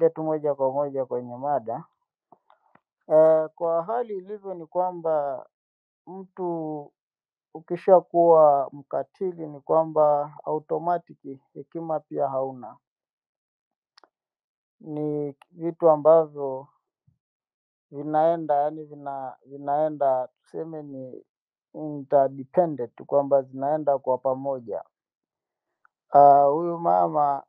tu moja kwa moja kwenye mada. Kwa hali ilivyo ni kwamba mtu ukishakuwa mkatili ni kwamba automatic hekima pia hauna. Ni vitu ambavyo vinaenda yani vinaenda tuseme ni interdependent kwamba zinaenda kwa pamoja. Huyu mama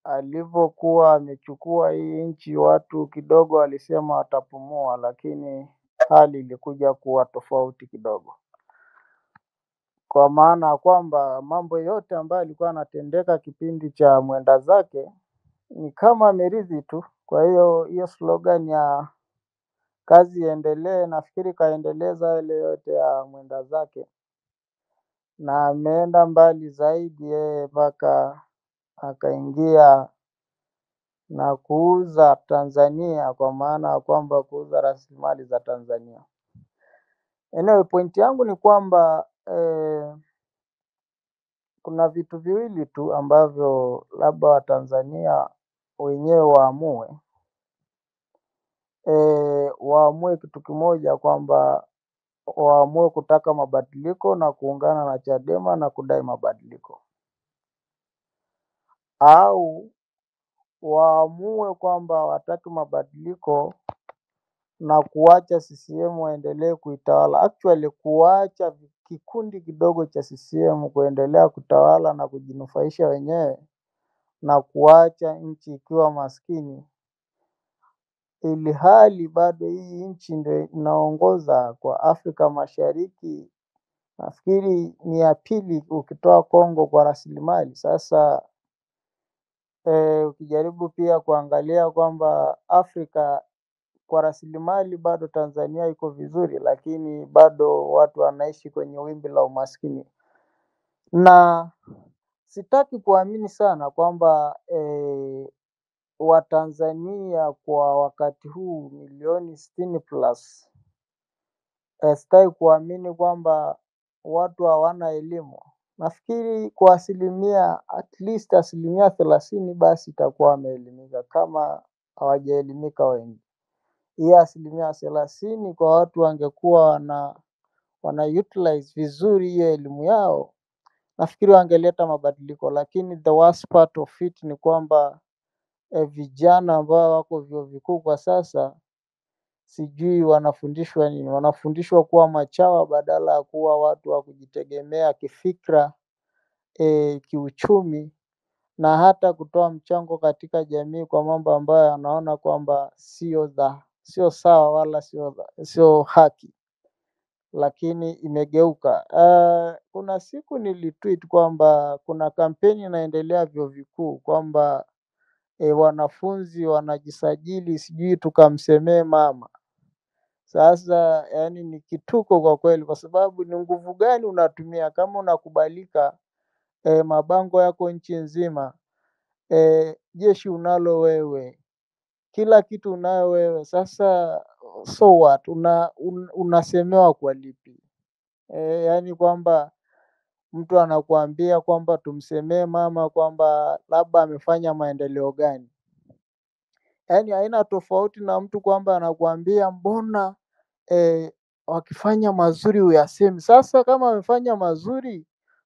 alivyokuwa amechukua hii nchi watu kidogo walisema watapumua, lakini hali ilikuja kuwa tofauti kidogo, kwa maana ya kwamba mambo yote ambayo yalikuwa yanatendeka kipindi cha mwenda zake ni kama ameridhi tu. Kwa hiyo slogan ya kazi iendelee, nafikiri kaendeleza yale yote ya mwenda zake, na ameenda mbali zaidi yeye mpaka akaingia na kuuza Tanzania, kwa maana ya kwamba kuuza rasilimali za Tanzania. Anyway, point yangu ni kwamba kuna vitu viwili tu ambavyo labda Watanzania wenyewe waamue kitu kimoja, kwamba waamue kutaka mabadiliko na kuungana na Chadema na kudai mabadiliko, au waamue kwamba hawataki mabadiliko na kuacha CCM waendelee kuitawala. Actually kuacha kikundi kidogo cha CCM kuendelea kutawala na kujinufaisha wenyewe, na kuacha nchi ikiwa maskini, ili hali bado hii nchi ndio inaongoza kwa Afrika Mashariki. Nafikiri ni ya pili ukitoa Kongo kwa rasilimali. Sasa ukijaribu pia kuangalia kwamba Afrika kwa rasilimali bado Tanzania iko vizuri, lakini bado watu wanaishi kwenye wimbi la umaskini. Na sitaki kuamini sana kwamba Watanzania kwa wakati huu milioni 60+, sitaki kuamini kwamba watu hawana elimu. Nafikiri kwa at least 30% basi itakuwa wameelimika, kama hawajaelimika wengi. Hiyo 30% kwa watu wangekuwa wana utilize vizuri hiyo elimu yao, nafikiri wangeleta mabadiliko. Lakini the worst part of it ni kwamba vijana ambao wako vyuo vikuu kwa sasa, sijui wanafundishwa nini. Wanafundishwa kuwa machawa badala ya kuwa watu wa kujitegemea kifikra, kiuchumi, na hata kutoa mchango katika jamii kwa mambo ambayo anaona kwamba sio sawa wala sio haki, lakini imegeuka. Kuna siku nilitweet kwamba kuna kampeni inaendelea vyuo vikuu kwamba wanafunzi wanajisajili sijui tukamsemee mama. Sasa yani ni kituko kwa kweli, kwa sababu ni nguvu gani unatumia kama unakubalika mabango yako nchi nzima, jeshi unalo wewe, kila kitu unayo wewe. Sasa so what? Unasemewa kwa lipi? Yani kwamba mtu anakuambia kwamba tumsemee mama kwamba labda amefanya maendeleo gani? Yani haina tofauti na mtu kwamba anakuambia mbona wakifanya mazuri uyasemi. Sasa kama amefanya mazuri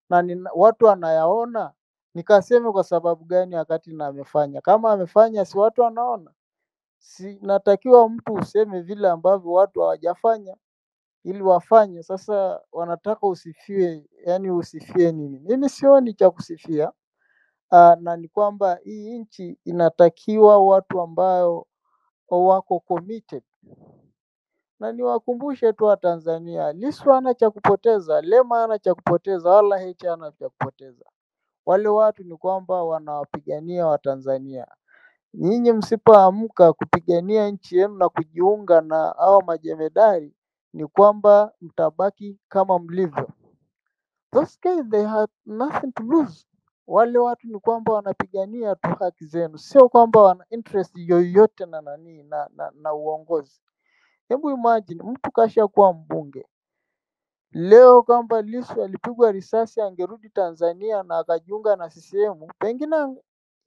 na watu wanayaona, nikaseme kwa sababu gani wakati na amefanya? Kama amefanya si watu wanaona? Si natakiwa mtu useme vile ambavyo watu hawajafanya ili wafanye. Sasa wanataka usifiwe, yani usifie nini? Mimi sioni cha kusifia. Na ni kwamba hii nchi inatakiwa watu ambao wako committed. Na niwakumbushe tu Watanzania, Lissu hana cha kupoteza, Lema hana cha kupoteza, wala Heche hana cha kupoteza. Wale watu ni kwamba wanawapigania Watanzania. Nyinyi msipoamka kupigania nchi yenu na kujiunga na hao majemedari, ni kwamba mtabaki kama mlivyo. Those guys they had nothing to lose. Wale watu ni kwamba wanapigania tu haki zenu, sio kwamba wana interest yoyote na uongozi. Hebu imagine mtu kashakuwa mbunge leo, kwamba Lissu alipigwa risasi angerudi Tanzania na akajiunga na CCM, pengine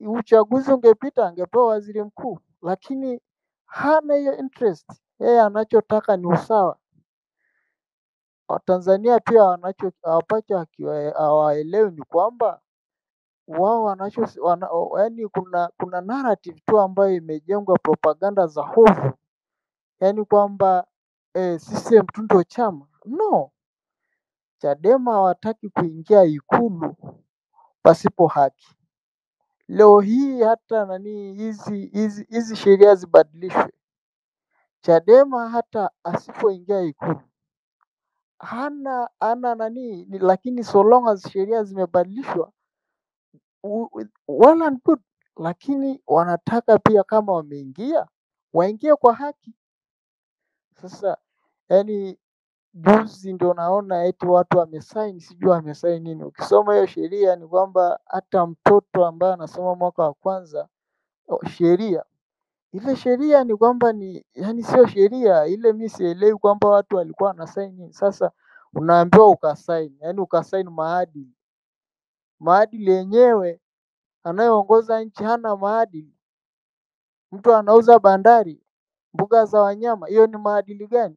uchaguzi ungepita angepewa waziri mkuu, lakini hana hiyo interest. Yeye anachotaka ni usawa. Watanzania pia ambacho hawaelewi ni kwamba wao yaani kuna narrative tu ambayo imejengwa, propaganda za hofu, yaani kwamba CCM tu ndio chama. No, Chadema hawataki kuingia Ikulu pasipo haki. Leo hii hata hizi sheria zibadilishwe, Chadema hata asipoingia Ikulu hana lakini so long as sheria zimebadilishwa well and good, lakini wanataka pia kama wameingia waingie kwa haki. Sasa yaani juzi ndio naona eti watu wamesaini, sijui wamesaini nini. Ukisoma hiyo sheria ni kwamba hata mtoto ambaye anasoma mwaka wa kwanza sheria ile sheria ni kwamba yaani sio sheria ile. Mi sielewi kwamba watu walikuwa wanasaini. Sasa unaambiwa ukasaini, yaani ukasaini maadili yenyewe. Anayeongoza nchi hana maadili. Mtu anauza bandari, mbuga za wanyama, hiyo ni maadili gani?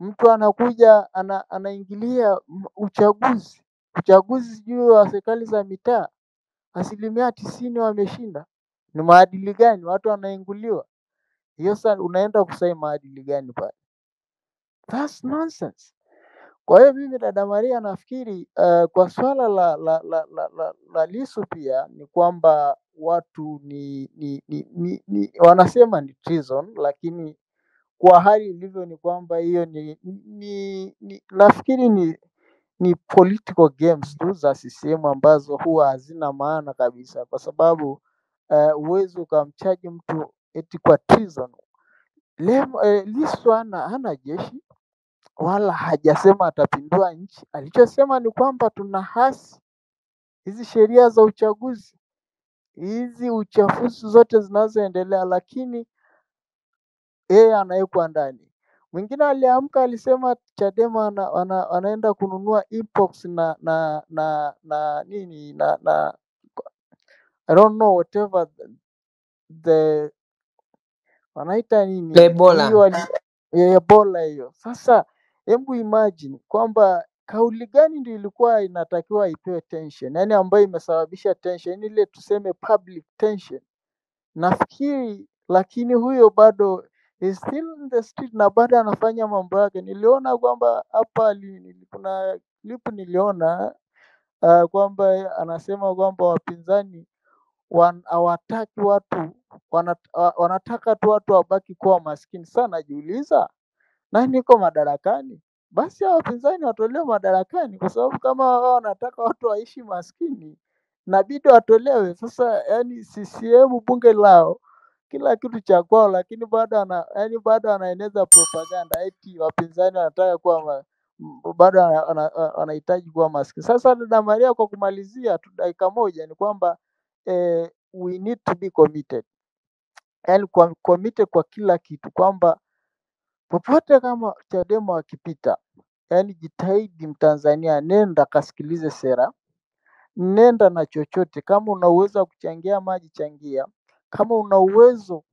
Mtu anakuja anaingilia uchaguzi sijui wa serikali za mitaa, 90% wameshinda. Ni maadili gani? Watu wanainguliwa. Hiyo sasa unaenda kusaini maadili gani pale? That's nonsense. Kwa hiyo mimi dada Maria nafikiri kwa swala la Lissu pia ni kwamba watu wanasema ni treason, lakini kwa hali ilivyo ni kwamba hiyo nafikiri ni political games tu za CCM ambazo huwa hazina maana kabisa, kwa sababu huwezi ukamchaji mtu eti kwa treason. Lissu hana jeshi wala hajasema atapindua nchi. Alichosema ni kwamba tuna hasi hizi sheria za uchaguzi, hizi uchafuzi zote zinazoendelea, lakini yeye anawekwa ndani. Mwingine aliamka alisema Chadema wanaenda kununua mpox na nini na I don't know whatever the wanaita nini Ebola. Ebola hiyo. Sasa hebu imagine kwamba kauli gani ndio ilikuwa inatakiwa ipewe tension, yaani ambayo imesababisha tension ile tuseme public tension. Nafikiri lakini huyo bado is still in the street na bado anafanya mambo yake. Niliona kwamba hapa kuna clip niliona kwamba anasema kwamba wapinzani hawataki watu wanataka tu watu wabaki kuwa maskini. Sana najiuliza nani iko madarakani? Basi hao wapinzani watolewe madarakani, kwa sababu kama wao wanataka watu waishi maskini inabidi watolewe. Sasa yani CCM bunge lao kila kitu cha kwao, lakini bado anaeneza propaganda eti wapinzani wanataka kuwa bado wanahitaji kuwa maskini. Sasa dada Maria, kwa kumalizia tu dakika moja, ni kwamba we need to be committed, yani committed kwa kila kitu, kwamba popote kama Chadema wakipita, yani jitahidi Mtanzania, nenda kasikilize sera, nenda na chochote. Kama una uwezo wa kuchangia maji changia, kama una uwezo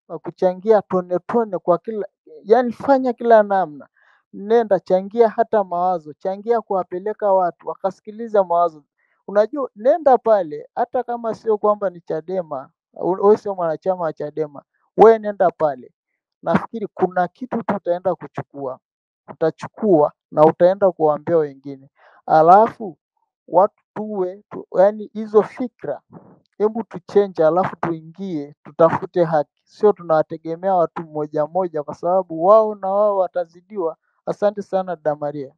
wa kuchangia tone tone kwa kila, yani fanya kila namna, nenda changia, hata mawazo changia, kuwapeleka watu wakasikiliza mawazo. Unajua, nenda pale, hata kama sio kwamba ni Chadema, wewe sio mwanachama wa Chadema, wewe nenda pale. Nafikiri kuna kitu tu utaenda kuchukua, utachukua na utaenda kuwaambia wengine, alafu watu yani hizo fikra hebu tuchange, alafu tuingie tutafute haki, sio tunawategemea watu mmoja mmoja, kwa sababu wao na wao watazidiwa. Asante sana dada Maria.